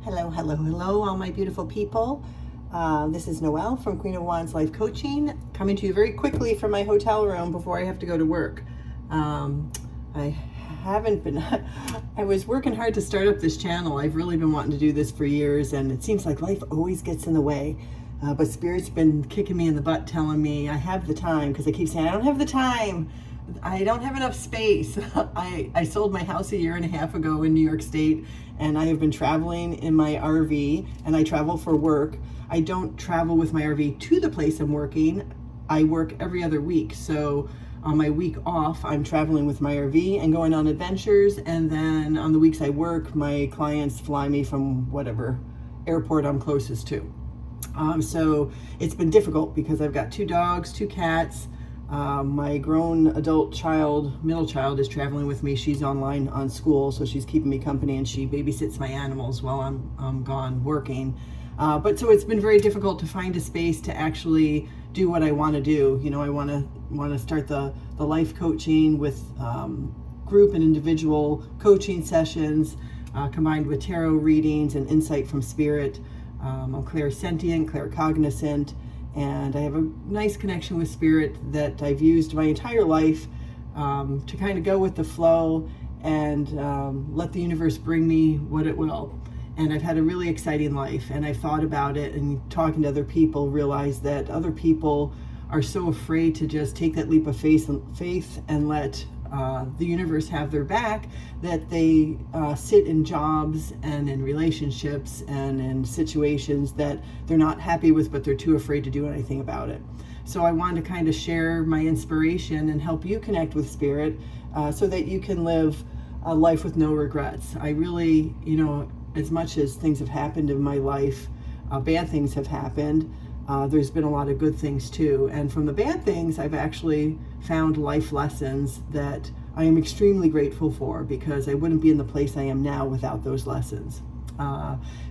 Hello, hello, hello, all my beautiful people. This is Noelle from Queen of Wands Life Coaching, coming to you very quickly from my hotel room before I have to go to work. I haven't been, I was working hard to start up this channel. I've really been wanting to do this for years, and it seems like life always gets in the way. But Spirit's been kicking me in the butt, telling me I have the time, because I keep saying I don't have the time. I don't have enough space. I sold my house a year and a half ago in New York State, and I have been traveling in my RV, and I travel for work. I don't travel with my RV to the place I'm working. I work every other week. So on my week off, I'm traveling with my RV and going on adventures. And then on the weeks I work, my clients fly me from whatever airport I'm closest to. So it's been difficult because I've got 2 dogs, 2 cats. My grown adult child, middle child, is traveling with me. She's online on school, so she's keeping me company, and she babysits my animals while I'm gone working. But so it's been very difficult to find a space to actually do what I want to do. You know, I want to start the life coaching with group and individual coaching sessions, combined with tarot readings and insight from spirit. I'm clairsentient, claircognizant, and I have a nice connection with spirit that I've used my entire life to kind of go with the flow and let the universe bring me what it will. And I've had a really exciting life, and I've thought about it, and talking to other people, realized that other people are so afraid to just take that leap of faith and let the universe have their back, that they sit in jobs and in relationships and in situations that they're not happy with, but they're too afraid to do anything about it. So I wanted to kind of share my inspiration and help you connect with spirit so that you can live a life with no regrets. I really, you know, as much as things have happened in my life, bad things have happened, there's been a lot of good things too. And from the bad things, I've actually found life lessons that I am extremely grateful for, because I wouldn't be in the place I am now without those lessons.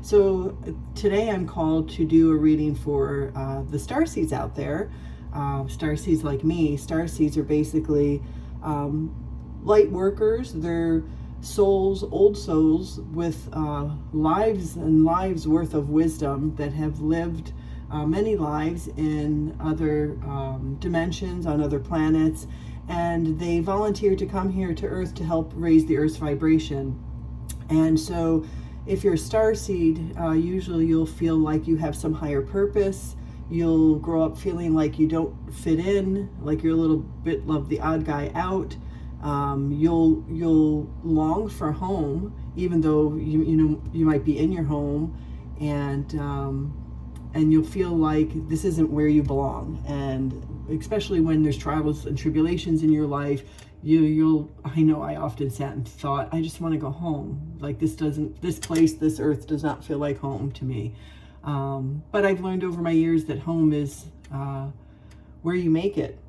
So today I'm called to do a reading for the starseeds out there. Starseeds like me. Starseeds are basically light workers. They're souls, old souls with lives and lives worth of wisdom that have lived many lives in other dimensions, on other planets, and they volunteer to come here to Earth to help raise the Earth's vibration. And so if you're a starseed, usually you'll feel like you have some higher purpose. You'll grow up feeling like you don't fit in, like you're a little bit of the odd guy out. You'll long for home, even though you might be in your home, and you'll feel like this isn't where you belong. And especially when there's trials and tribulations in your life, I know I often sat and thought, I just want to go home. Like this place, this earth does not feel like home to me. But I've learned over my years that home is where you make it.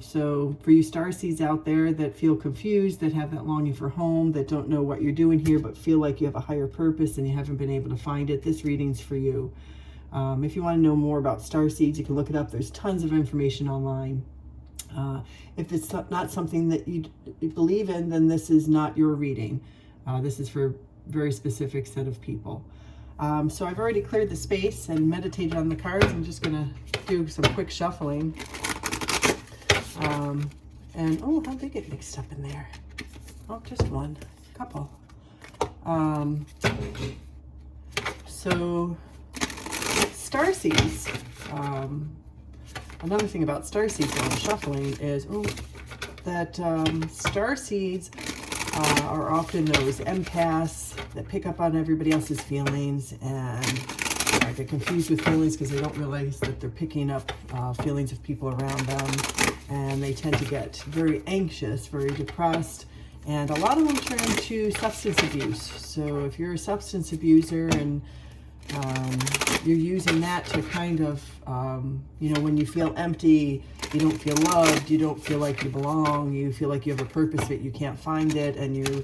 So for you starseeds out there that feel confused, that have that longing for home, that don't know what you're doing here, but feel like you have a higher purpose and you haven't been able to find it, this reading's for you. If you want to know more about starseeds, you can look it up. There's tons of information online. If it's not something that you believe in, then this is not your reading. This is for a very specific set of people. So I've already cleared the space and meditated on the cards. I'm just going to do some quick shuffling. And oh, how did they get mixed up in there? Oh, just one, couple. So starseeds, another thing about starseeds while I'm shuffling is that starseeds are often those empaths that pick up on everybody else's feelings and get confused with feelings because they don't realize that they're picking up feelings of people around them, and they tend to get very anxious, very depressed, and a lot of them turn to substance abuse. So if you're a substance abuser and you're using that to kind of, when you feel empty, you don't feel loved, you don't feel like you belong, you feel like you have a purpose but you can't find it, and you're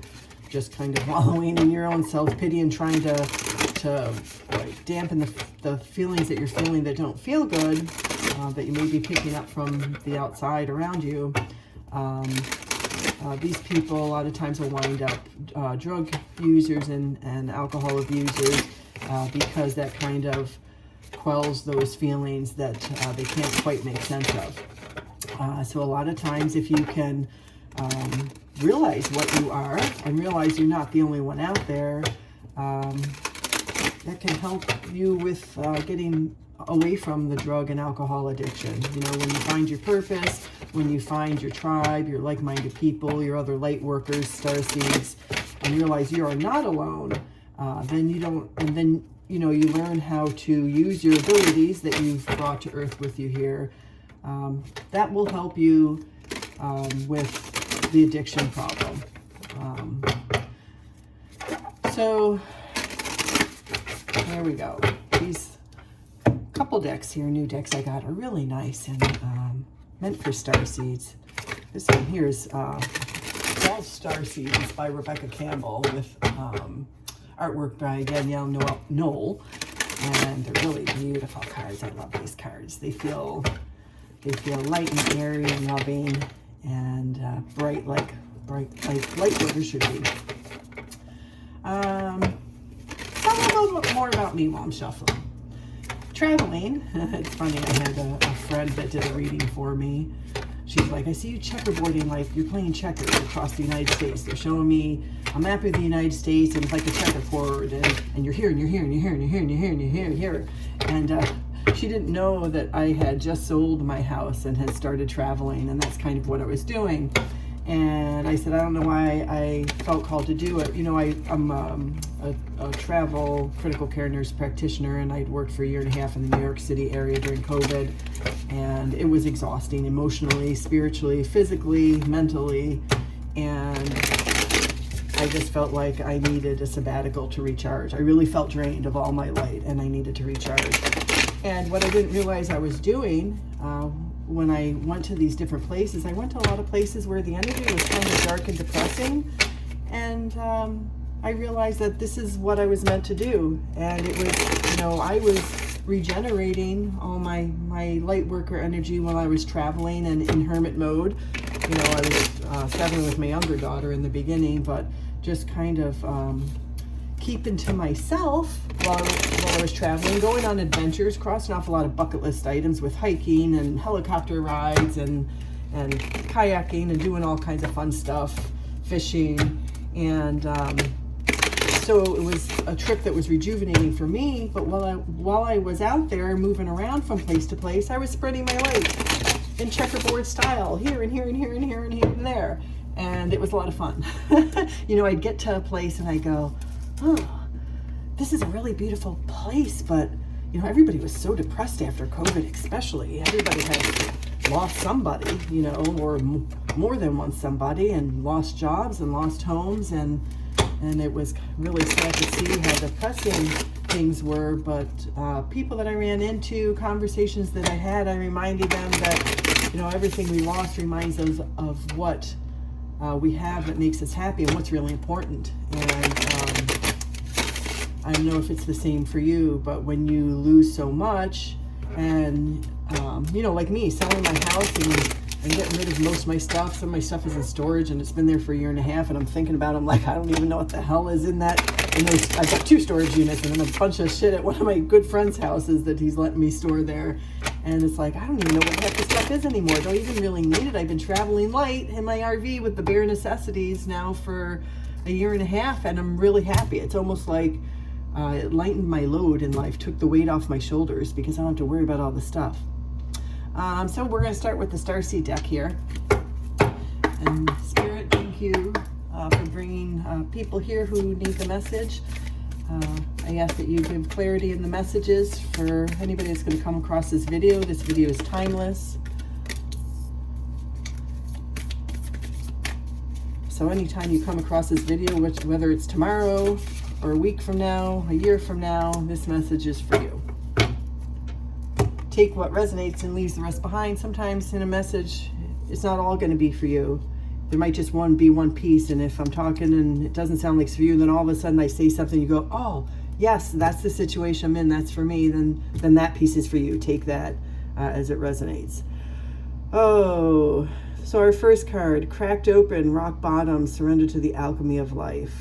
just kind of wallowing in your own self-pity and trying to like dampen the feelings that you're feeling that don't feel good, that you may be picking up from the outside around you. these people a lot of times will wind up drug users and alcohol abusers because that kind of quells those feelings that they can't quite make sense of. So a lot of times if you can realize what you are and realize you're not the only one out there, that can help you with getting away from the drug and alcohol addiction. You know, when you find your purpose, when you find your tribe, your like-minded people, your other light workers, starseeds, and realize you are not alone, then you learn how to use your abilities that you've brought to Earth with you here. That will help you with the addiction problem. So there we go. These couple decks here, new decks I got, are really nice and meant for starseeds. This one here is all Starseeds by Rebecca Campbell with artwork by Danielle Knoll, and they're really beautiful cards. I love these cards. They feel light and airy and loving and bright like light workers should be. Tell me a little bit more about me while I'm shuffling. Traveling. It's funny, I had a friend that did a reading for me. She's like, I see you checkerboarding, like you're playing checkers across the United States. They're showing me a map of the United States, and it's like a checkerboard, and you're here, and you're here, and you're here, and you're here, and you're here, and you're here, and you're here. And she didn't know that I had just sold my house and had started traveling, and that's kind of what I was doing. And I said, I don't know why I felt called to do it. You know, I'm a travel critical care nurse practitioner, and I'd worked for 1.5 years in the New York City area during COVID. And it was exhausting emotionally, spiritually, physically, mentally. And I just felt like I needed a sabbatical to recharge. I really felt drained of all my light, and I needed to recharge. And what I didn't realize I was doing, when I went to these different places, I went to a lot of places where the energy was kind of dark and depressing, and I realized that this is what I was meant to do. And it was, you know, I was regenerating all my light worker energy while I was traveling and in hermit mode. You know, I was traveling with my younger daughter in the beginning, but just kind of keeping to myself while I was traveling, going on adventures, crossing off a lot of bucket list items with hiking and helicopter rides and kayaking and doing all kinds of fun stuff, fishing. And so it was a trip that was rejuvenating for me. But while I was out there moving around from place to place, I was spreading my light in checkerboard style, here and here and here and here and here and there. And it was a lot of fun. You know, I'd get to a place and I go, oh, this is a really beautiful place, but you know, everybody was so depressed after COVID, especially. Everybody had lost somebody, you know, or more than one somebody, and lost jobs and lost homes, and it was really sad to see how depressing things were. But people that I ran into, conversations that I had, I reminded them that, you know, everything we lost reminds us of what we have that makes us happy and what's really important. And I don't know if it's the same for you, but when you lose so much, and you know, like me, selling my house and getting rid of most of my stuff. Some of my stuff is in storage, and it's been there for 1.5 years, and I'm thinking about it, I'm like, I don't even know what the hell is in that. And I've got 2 storage units and then a bunch of shit at one of my good friend's houses that he's letting me store there. And it's like, I don't even know what the heck this stuff is anymore. I don't even really need it. I've been traveling light in my RV with the bare necessities now for 1.5 years, and I'm really happy. It's almost like it lightened my load in life, took the weight off my shoulders because I don't have to worry about all the stuff. So we're going to start with the Starseed deck here. And Spirit, thank you for bringing people here who need the message. I ask that you give clarity in the messages for anybody that's going to come across this video. This video is timeless. So anytime you come across this video, whether it's tomorrow or a week from now, a year from now, this message is for you. Take what resonates and leaves the rest behind. Sometimes in a message, it's not all going to be for you. There might just be one piece, and if I'm talking and it doesn't sound like it's for you, then all of a sudden I say something, you go, oh, yes, that's the situation I'm in, that's for me, then that piece is for you. Take that as it resonates. Oh, So our first card, cracked open, rock bottom, surrender to the alchemy of life.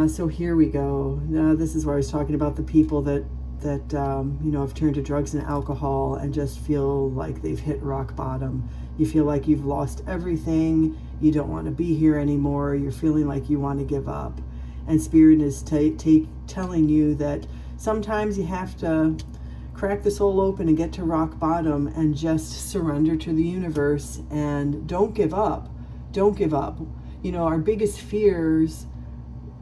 So here we go. This is where I was talking about the people that have turned to drugs and alcohol and just feel like they've hit rock bottom. You feel like you've lost everything. You don't want to be here anymore. You're feeling like you want to give up. And Spirit is telling you that sometimes you have to crack the soul open and get to rock bottom and just surrender to the universe and don't give up. Don't give up. Our biggest fears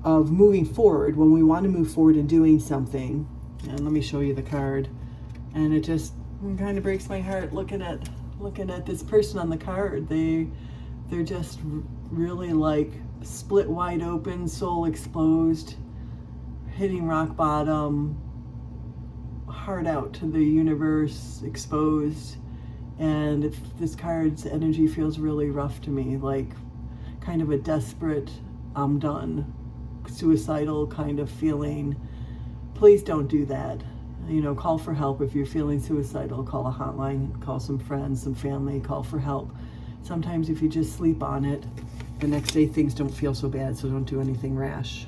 of moving forward, when we want to move forward and doing something, and let me show you the card, and it just kind of breaks my heart looking at this person on the card. They're just really like split wide open, soul exposed, hitting rock bottom, heart out to the universe, exposed. And this card's energy feels really rough to me, like kind of a desperate, I'm done, suicidal kind of feeling. Please don't do that. Call for help if you're feeling suicidal. Call a hotline, call some friends, some family, call for help. Sometimes if you just sleep on it, the next day things don't feel so bad, so don't do anything rash.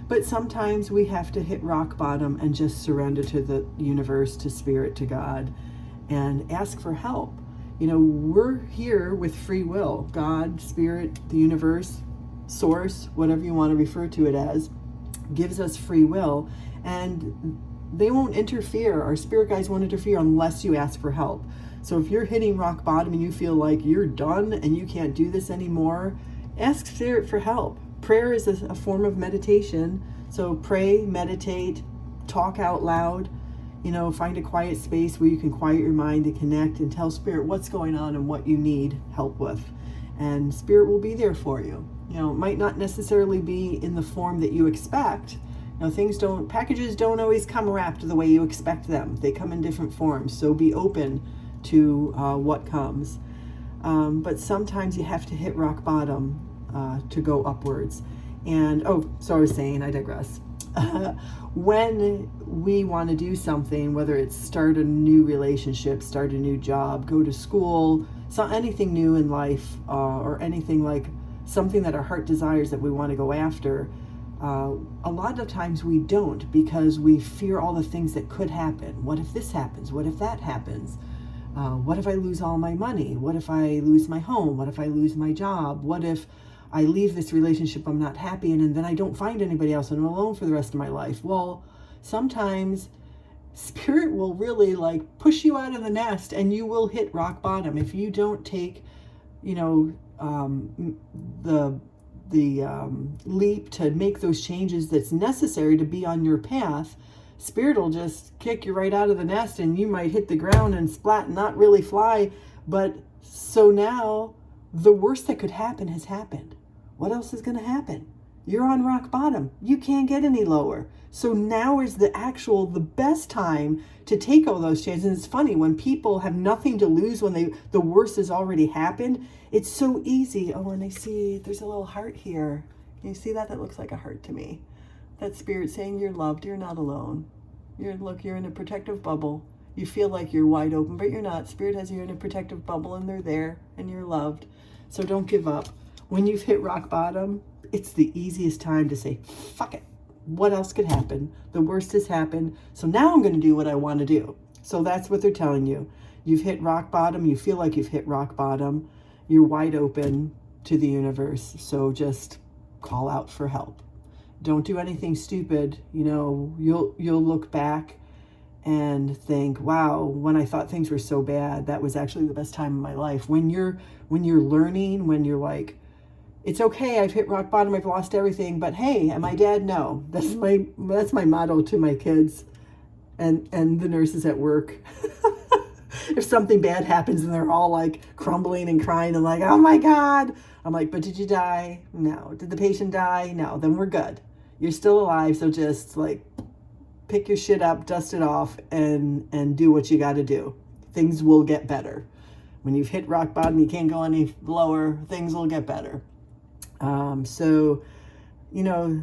But sometimes we have to hit rock bottom and just surrender to the universe, to Spirit, to God, and ask for help. We're here with free will. God, Spirit, the universe, Source, whatever you want to refer to it as, gives us free will, and they won't interfere. Our spirit guides won't interfere unless you ask for help. So if you're hitting rock bottom and you feel like you're done and you can't do this anymore, ask Spirit for help. Prayer is a form of meditation. So pray, meditate, talk out loud, find a quiet space where you can quiet your mind and connect and tell Spirit what's going on and what you need help with. And Spirit will be there for you. It might not necessarily be in the form that you expect. Packages don't always come wrapped the way you expect them. They come in different forms. So be open to what comes. But sometimes you have to hit rock bottom to go upwards. And, so I was saying, I digress. When we want to do something, whether it's start a new relationship, start a new job, go to school, anything new in life, or anything like something that our heart desires that we want to go after, a lot of times we don't, because we fear all the things that could happen. What if this happens? What if that happens? What if I lose all my money? What if I lose my home? What if I lose my job? What if I leave this relationship I'm not happy in, and then I don't find anybody else and I'm alone for the rest of my life? Well, sometimes Spirit will really push you out of the nest and you will hit rock bottom if you don't take, the leap to make those changes that's necessary to be on your path. Spirit will just kick you right out of the nest and you might hit the ground and splat and not really fly. But so now the worst that could happen has happened. What else is going to happen? You're on rock bottom. You can't get any lower. So now is the best time to take all those chances. And it's funny, when people have nothing to lose, when the worst has already happened, it's so easy. Oh, and I see there's a little heart here. Can you see that? That looks like a heart to me. That's Spirit saying you're loved. You're not alone. You're in a protective bubble. You feel like you're wide open, but you're not. Spirit has you in a protective bubble and they're there and you're loved. So don't give up. When you've hit rock bottom, it's the easiest time to say, fuck it. What else could happen? The worst has happened. So now I'm going to do what I want to do. So that's what they're telling you. You've hit rock bottom. You feel like you've hit rock bottom. You're wide open to the universe. So just call out for help. Don't do anything stupid. You'll look back and think, wow, when I thought things were so bad, that was actually the best time of my life. When you're learning, when you're like, it's okay, I've hit rock bottom, I've lost everything, but hey, am I dead? No. That's my motto to my kids and the nurses at work. If something bad happens and they're all crumbling and crying and oh my God, I'm like, but did you die? No. Did the patient die? No. Then we're good. You're still alive, so just pick your shit up, dust it off, and do what you got to do. Things will get better. When you've hit rock bottom, you can't go any lower. Things will get better. So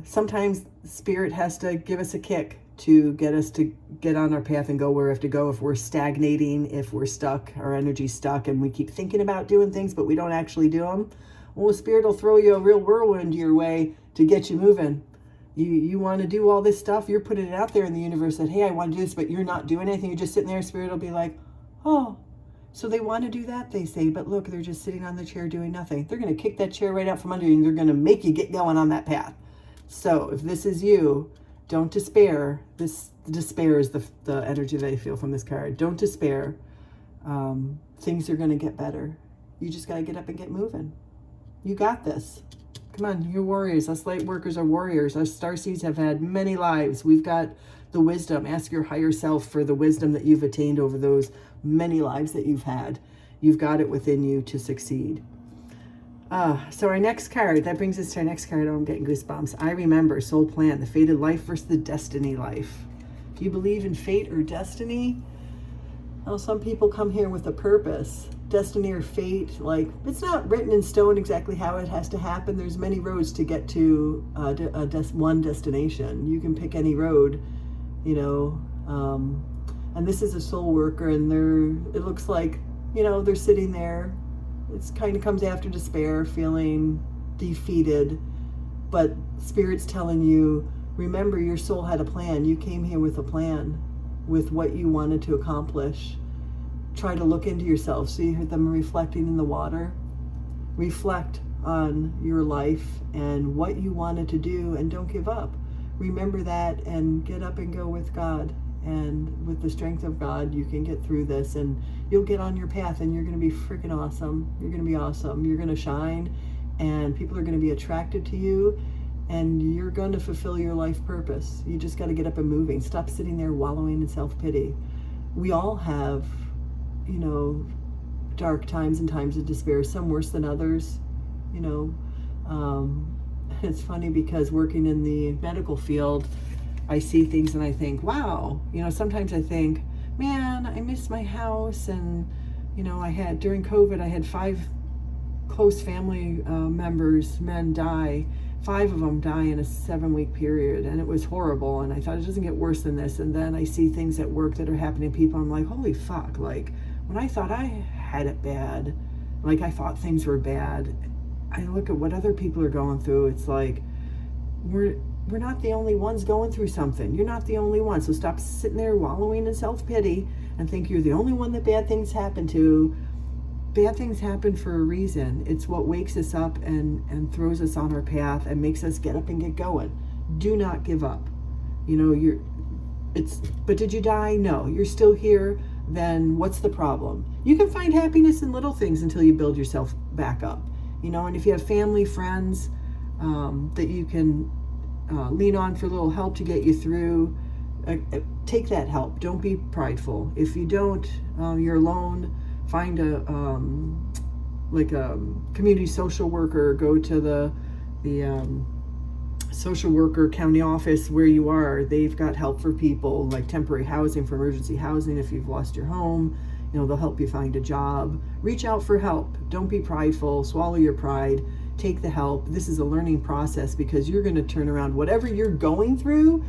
sometimes Spirit has to give us a kick to get us to get on our path and go where we have to go. If we're stagnating, if we're stuck, our energy's stuck, and we keep thinking about doing things, but we don't actually do them, well, Spirit will throw you a real whirlwind your way to get you moving. You want to do all this stuff, you're putting it out there in the universe that, hey, I want to do this, but you're not doing anything. You're just sitting there. Spirit will be like, oh, so they want to do that, they say, but look, they're just sitting on the chair doing nothing. They're going to kick that chair right out from under you, and they're going to make you get going on that path. So if this is you, don't despair. Despair is the energy that I feel from this card. Don't despair. Things are going to get better. You just got to get up and get moving. You got this. Come on, you're warriors. Us light workers are warriors. Us starseeds have had many lives. We've got the wisdom. Ask your higher self for the wisdom that you've attained over those many lives that you've had. You've got it within you to succeed. So our next card, that brings us to our next card. Oh, I'm getting goosebumps. I remember, soul plan, the fated life versus the destiny life. Do you believe in fate or destiny? Well, some people come here with a purpose. Destiny or fate, like, it's not written in stone exactly how it has to happen. There's many roads to get to one destination. You can pick any road, you know. And this is a soul worker, and it looks like, you know, they're sitting there. It kind of comes after despair, feeling defeated. But Spirit's telling you, remember, your soul had a plan. You came here with a plan, with what you wanted to accomplish. Try to look into yourself. See them reflecting in the water. Reflect on your life and what you wanted to do, and don't give up. Remember that and get up and go with God. And with the strength of God, you can get through this, and you'll get on your path, and you're going to be freaking awesome. You're going to be awesome. You're going to shine, and people are going to be attracted to you, and you're going to fulfill your life purpose. You just got to get up and moving. Stop sitting there wallowing in self-pity. We all have, you know, dark times and times of despair, some worse than others, you know. It's funny because working in the medical field, I see things and I think, wow, you know, sometimes I think, man, I miss my house. And, you know, during COVID, I had 5 close family members, men, die. 5 of them die in a 7-week period, and it was horrible. And I thought, it doesn't get worse than this. And then I see things at work that are happening to people. I'm like, holy fuck, like, when I thought I had it bad, like I thought things were bad, I look at what other people are going through. It's like, we're not the only ones going through something. You're not the only one. So stop sitting there wallowing in self-pity and think you're the only one that bad things happen to. Bad things happen for a reason. It's what wakes us up and throws us on our path and makes us get up and get going. Do not give up. You know, but did you die? No, you're still here. Then what's the problem? You can find happiness in little things until you build yourself back up. You know, and if you have family, friends that you can lean on for a little help to get you through, take that help. Don't be prideful. If you don't, you're alone, find a community social worker. Go to the social worker county office where you are. They've got help for people, like temporary housing, for emergency housing if you've lost your home. You know, they'll help you find a job. Reach out for help. Don't be prideful. Swallow your pride. Take the help. This is a learning process, because you're going to turn around whatever you're going through.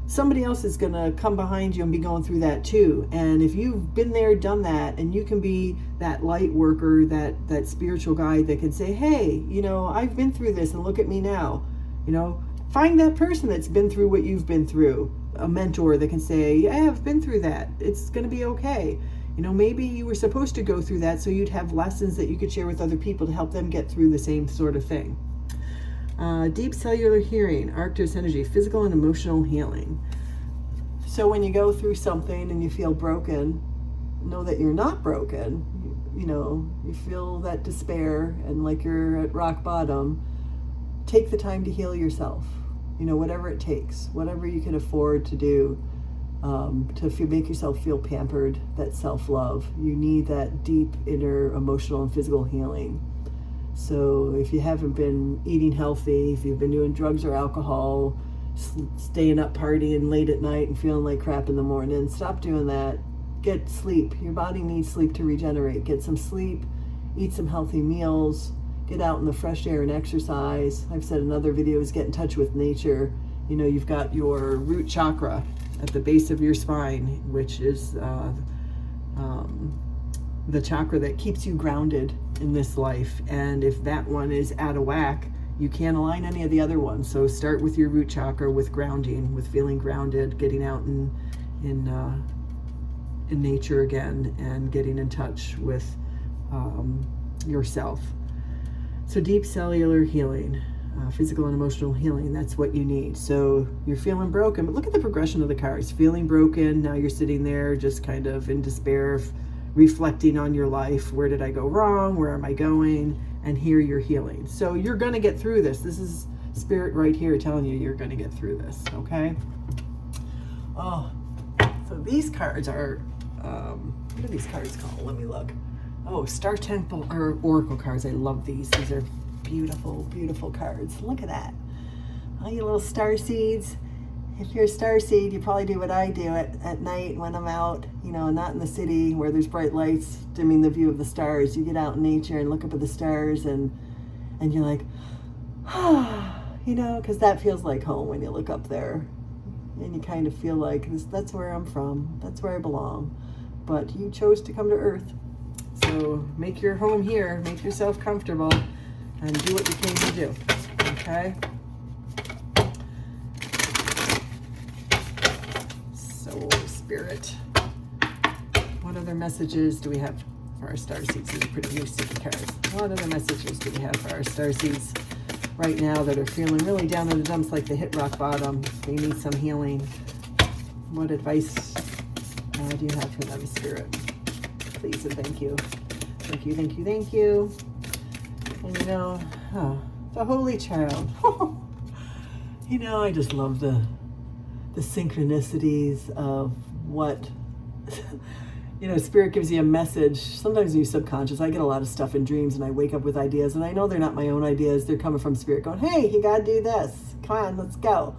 Somebody else is going to come behind you and be going through that too. And if you've been there, done that, and you can be that light worker, that spiritual guide that can say, hey, you know, I've been through this and look at me now. You know, find that person that's been through what you've been through. A mentor that can say, yeah, I've been through that. It's going to be okay. You know, maybe you were supposed to go through that so you'd have lessons that you could share with other people to help them get through the same sort of thing. Deep cellular hearing, Arctos energy, physical and emotional healing. So when you go through something and you feel broken, know that you're not broken. You know, you feel that despair and like you're at rock bottom. Take the time to heal yourself. You know, whatever it takes, whatever you can afford to do. To make yourself feel pampered, that self-love. You need that deep inner emotional and physical healing. So if you haven't been eating healthy, if you've been doing drugs or alcohol, staying up partying late at night and feeling like crap in the morning, stop doing that. Get sleep. Your body needs sleep to regenerate. Get some sleep, eat some healthy meals, get out in the fresh air and exercise. I've said in other videos, get in touch with nature. You know, you've got your root chakra. at the base of your spine, which is the chakra that keeps you grounded in this life. And if that one is out of whack, you can't align any of the other ones. So start with your root chakra, with grounding, with feeling grounded, getting out in nature again, and getting in touch with yourself. So deep cellular healing, physical and emotional healing, that's what you need. So you're feeling broken, but look at the progression of the cards. Feeling broken, now you're sitting there just kind of in despair, reflecting on your life. Where did I go wrong? Where am I going? And here you're healing. So you're going to get through this. This is Spirit right here telling you you're going to get through this, okay? Oh, so these cards are, what are these cards called? Let me look. Oh, Star Temple or Oracle cards. I love these. These are beautiful, beautiful cards. Look at that. All you little star seeds. If you're a star seed, you probably do what I do at night when I'm out, you know, not in the city where there's bright lights dimming the view of the stars. You get out in nature and look up at the stars, and you're like, you know, because that feels like home when you look up there. And you kind of feel like that's where I'm from. That's where I belong. But you chose to come to Earth. So make your home here. Make yourself comfortable and do what you came to do. Okay? Spirit. What other messages do we have for our starseeds? These are pretty new sticky cards. What other messages do we have for our starseeds right now that are feeling really down in the dumps, like they hit rock bottom? They need some healing. What advice do you have for them, Spirit? Please and thank you. Thank you, thank you, thank you. And you know, the Holy Child. You know, I just love the synchronicities of what, you know, Spirit gives you a message. Sometimes in your subconscious, I get a lot of stuff in dreams and I wake up with ideas, and I know they're not my own ideas. They're coming from Spirit going, hey, you got to do this. Come on, let's go.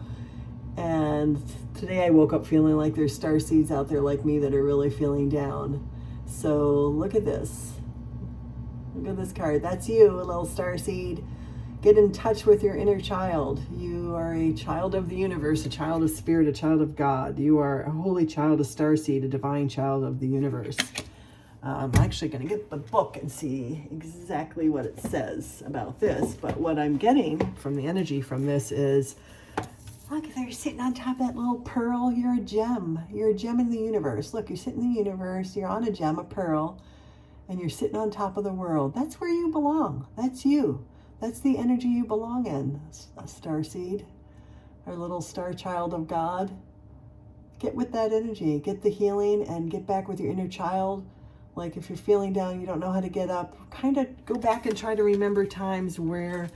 And today I woke up feeling like there's star seeds out there like me that are really feeling down. So look at this. Look at this card. That's you, a little star seed. Get in touch with your inner child. You are a child of the universe, a child of Spirit, a child of God. You are a holy child, a starseed, a divine child of the universe. I'm actually going to get the book and see exactly what it says about this. But what I'm getting from the energy from this is, look, they're sitting on top of that little pearl. You're a gem. You're a gem in the universe. Look, you're sitting in the universe. You're on a gem, a pearl, and you're sitting on top of the world. That's where you belong. That's you. That's the energy you belong in, a starseed, our little star child of God. Get with that energy. Get the healing and get back with your inner child. Like if you're feeling down, you don't know how to get up, kind of go back and try to remember times where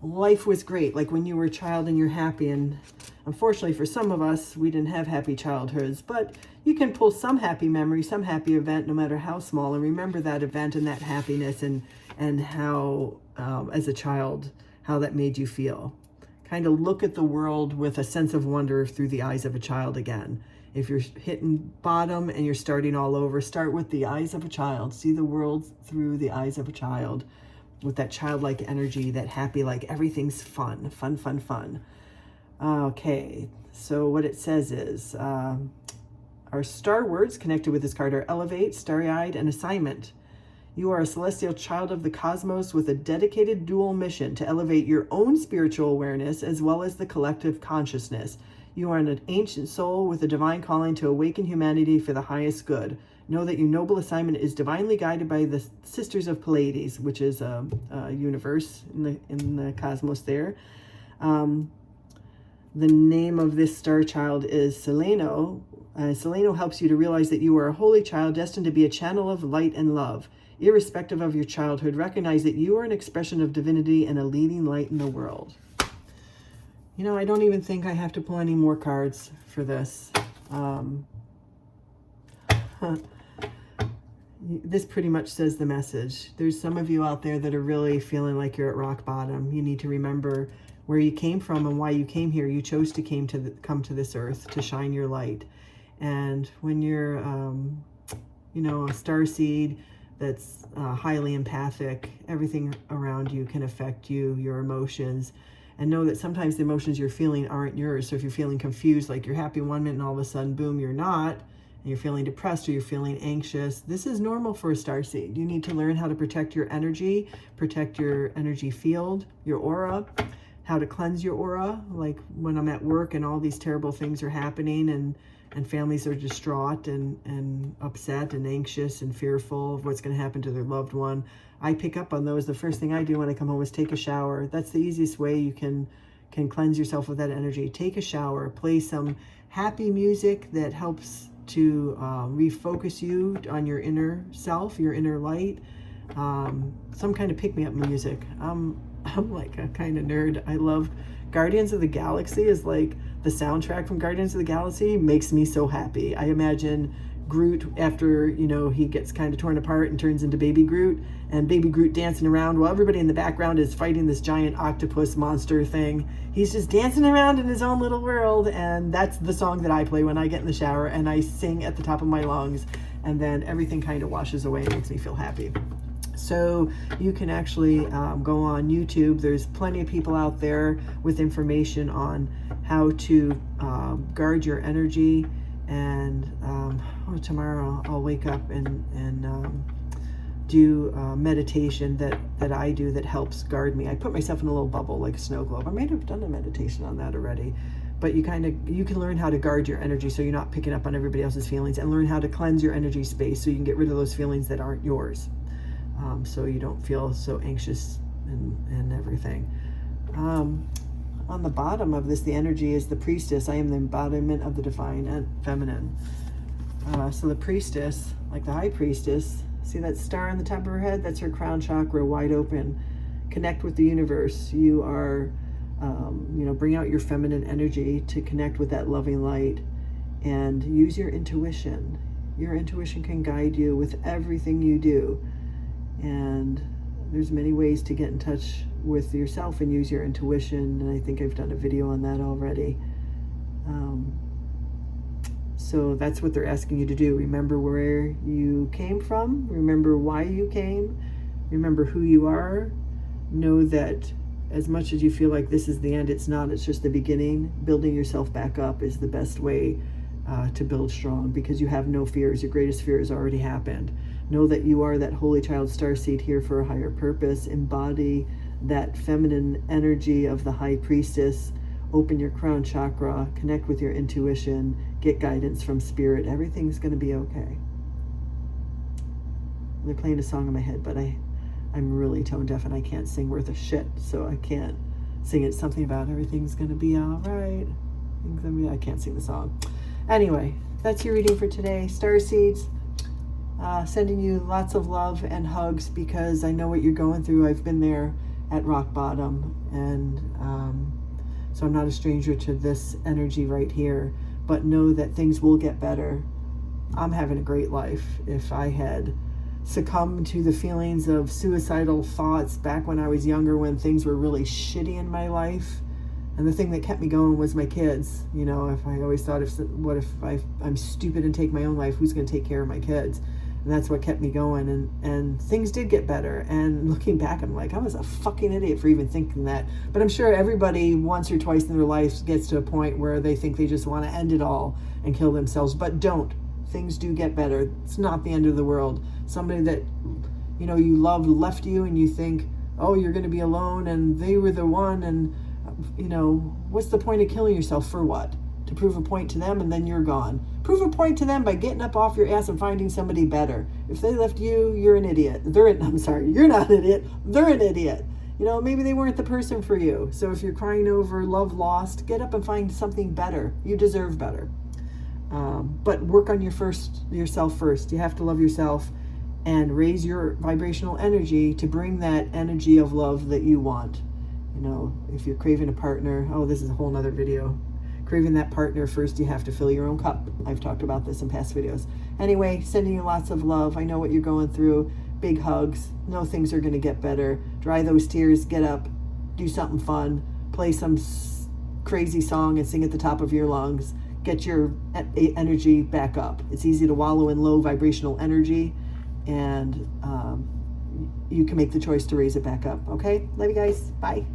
life was great, like when you were a child and you're happy. And unfortunately for some of us, we didn't have happy childhoods, but you can pull some happy memory, some happy event, no matter how small, and remember that event and that happiness and how, as a child, how that made you feel. Kind of look at the world with a sense of wonder through the eyes of a child again. If you're hitting bottom and you're starting all over, start with the eyes of a child. See the world through the eyes of a child with that childlike energy, that happy, like everything's fun, fun, fun, fun. Okay, so what it says is, our star words connected with this card are elevate, starry-eyed, and assignment. You are a celestial child of the cosmos with a dedicated dual mission to elevate your own spiritual awareness as well as the collective consciousness. You are an ancient soul with a divine calling to awaken humanity for the highest good. Know that your noble assignment is divinely guided by the Sisters of Pleiades, which is a universe in the cosmos there. The name of this star child is Seleno. Seleno helps you to realize that you are a holy child destined to be a channel of light and love. Irrespective of your childhood, recognize that you are an expression of divinity and a leading light in the world. You know, I don't even think I have to pull any more cards for this. This pretty much says the message. There's some of you out there that are really feeling like you're at rock bottom. You need to remember where you came from and why you came here. You chose to come to this earth to shine your light. And when you're, you know, a starseed that's highly empathic, everything around you can affect you, your emotions. and know that sometimes the emotions you're feeling aren't yours. So if you're feeling confused, like you're happy one minute and all of a sudden, boom, you're not, and you're feeling depressed or you're feeling anxious, this is normal for a starseed. You need to learn how to protect your energy field, your aura, how to cleanse your aura. Like when I'm at work and all these terrible things are happening and families are distraught and upset and anxious and fearful of what's going to happen to their loved one, I pick up on those. The first thing I do when I come home is take a shower. That's the easiest way you can cleanse yourself of that energy. Take a shower, play some happy music that helps to refocus you on your inner self, your inner light. Some kind of pick-me-up music. I'm like a kind of nerd. I love Guardians of the Galaxy. Is like the soundtrack from Guardians of the Galaxy makes me so happy. I imagine Groot after, you know, he gets kind of torn apart and turns into baby Groot, and baby Groot dancing around while everybody in the background is fighting this giant octopus monster thing. He's just dancing around in his own little world, and that's the song that I play when I get in the shower, and I sing at the top of my lungs, and then everything kind of washes away and makes me feel happy. So you can actually go on YouTube. There's plenty of people out there with information on how to guard your energy. And tomorrow I'll wake up and do meditation that I do that helps guard me. I put myself in a little bubble like a snow globe. I might have done a meditation on that already. But you can learn how to guard your energy so you're not picking up on everybody else's feelings, and learn how to cleanse your energy space so you can get rid of those feelings that aren't yours. So you don't feel so anxious and everything. On the bottom of this, the energy is the priestess. I am the embodiment of the divine and feminine. So the priestess, like the high priestess, see that star on the top of her head? That's her crown chakra, wide open. Connect with the universe. You are, bring out your feminine energy to connect with that loving light, and use your intuition. Your intuition can guide you with everything you do. And there's many ways to get in touch with yourself and use your intuition, and I think I've done a video on that already. So that's what they're asking you to do. Remember where you came from, remember why you came, remember who you are. Know that as much as you feel like this is the end, it's not, it's just the beginning. Building yourself back up is the best way to build strong, because you have no fears. Your greatest fear has already happened. Know that you are that holy child starseed here for a higher purpose. Embody that feminine energy of the high priestess. Open your crown chakra, connect with your intuition, get guidance from spirit. Everything's going to be okay. They're playing a song in my head, but I'm really tone deaf and I can't sing worth a shit, so I can't sing it. Something about everything's going to be all right. I can't sing the song. Anyway, that's your reading for today. Starseeds. Sending you lots of love and hugs, because I know what you're going through. I've been there at rock bottom, and so I'm not a stranger to this energy right here, but know that things will get better. I'm having a great life. If I had succumbed to the feelings of suicidal thoughts back when I was younger, when things were really shitty in my life, and the thing that kept me going was my kids. You know, if I always thought, what if I'm stupid and take my own life, who's going to take care of my kids? And that's what kept me going, and things did get better. And looking back, I'm like, I was a fucking idiot for even thinking that. But I'm sure everybody once or twice in their life gets to a point where they think they just want to end it all and kill themselves. But don't. Things do get better. It's not the end of the world. Somebody that, you know, you loved left you, and you think, oh, you're going to be alone, and they were the one, and, you know, what's the point of killing yourself? For what? To prove a point to them, and then you're gone. Prove a point to them by getting up off your ass and finding somebody better. If they left you, you're an idiot. I'm sorry, you're not an idiot. They're an idiot. You know, maybe they weren't the person for you. So if you're crying over love lost, get up and find something better. You deserve better. But work on yourself first. You have to love yourself and raise your vibrational energy to bring that energy of love that you want. You know, if you're craving a partner, oh, this is a whole nother video. Craving that partner, first you have to fill your own cup. I've talked about this in past videos. Anyway, sending you lots of love. I know what you're going through. Big hugs. Know things are going to get better. Dry those tears. Get up. Do something fun. Play some crazy song and sing at the top of your lungs. Get your energy back up. It's easy to wallow in low vibrational energy, and you can make the choice to raise it back up. Okay? Love you guys. Bye.